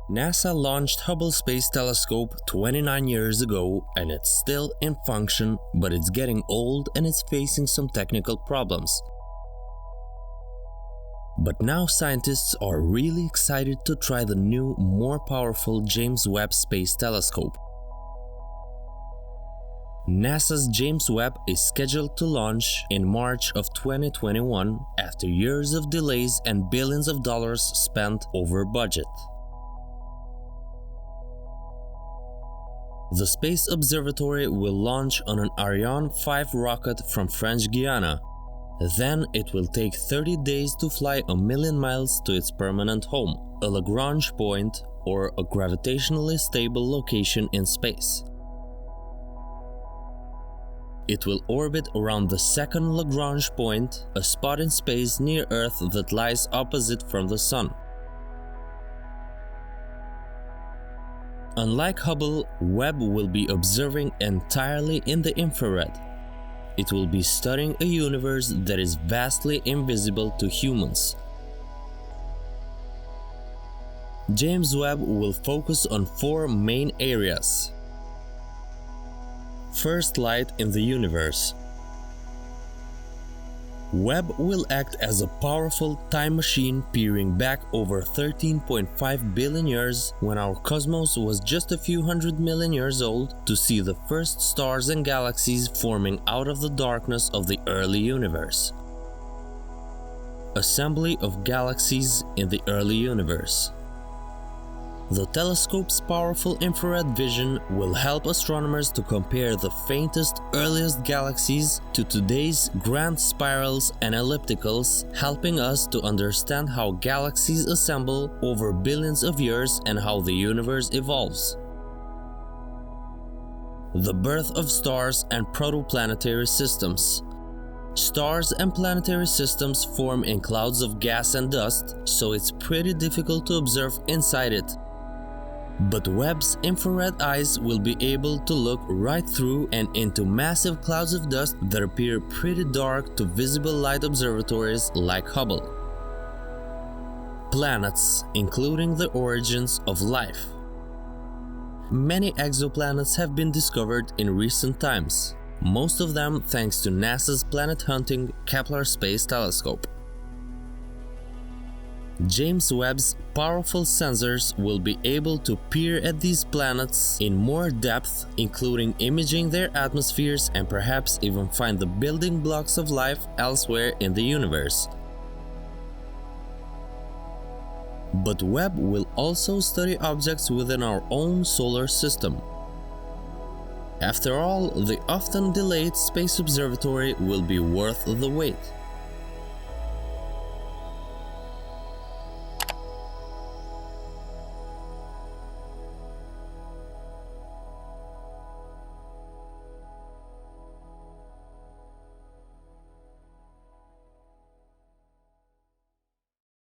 NASA launched Hubble Space Telescope 29 years ago and it's still in function, but it's getting old and it's facing some technical problems. But now scientists are really excited to try the new, more powerful James Webb Space Telescope. NASA's James Webb is scheduled to launch in March of 2021 after years of delays and billions of dollars spent over budget. The Space Observatory will launch on an Ariane 5 rocket from French Guiana. Then it will take 30 days to fly 1,000,000 miles to its permanent home, a Lagrange point or a gravitationally stable location in space. It will orbit around the second Lagrange point, a spot in space near Earth that lies opposite from the Sun. Unlike Hubble, Webb will be observing entirely in the infrared. It will be studying a universe that is vastly invisible to humans. James Webb will focus on 4 main areas. First, light in the universe. Webb will act as a powerful time machine peering back over 13.5 billion years when our cosmos was just a few hundred million years old to see the first stars and galaxies forming out of the darkness of the early universe. Assembly of galaxies in the early universe. The telescope's powerful infrared vision will help astronomers to compare the faintest, earliest galaxies to today's grand spirals and ellipticals, helping us to understand how galaxies assemble over billions of years and how the universe evolves. The birth of stars and protoplanetary systems. Stars and planetary systems form in clouds of gas and dust, so it's pretty difficult to observe inside it. But Webb's infrared eyes will be able to look right through and into massive clouds of dust that appear pretty dark to visible light observatories like Hubble. Planets, including the origins of life. Many exoplanets have been discovered in recent times, most of them thanks to NASA's planet-hunting Kepler Space Telescope. James Webb's powerful sensors will be able to peer at these planets in more depth, including imaging their atmospheres and perhaps even find the building blocks of life elsewhere in the universe. But Webb will also study objects within our own solar system. After all, the often delayed Space Observatory will be worth the wait.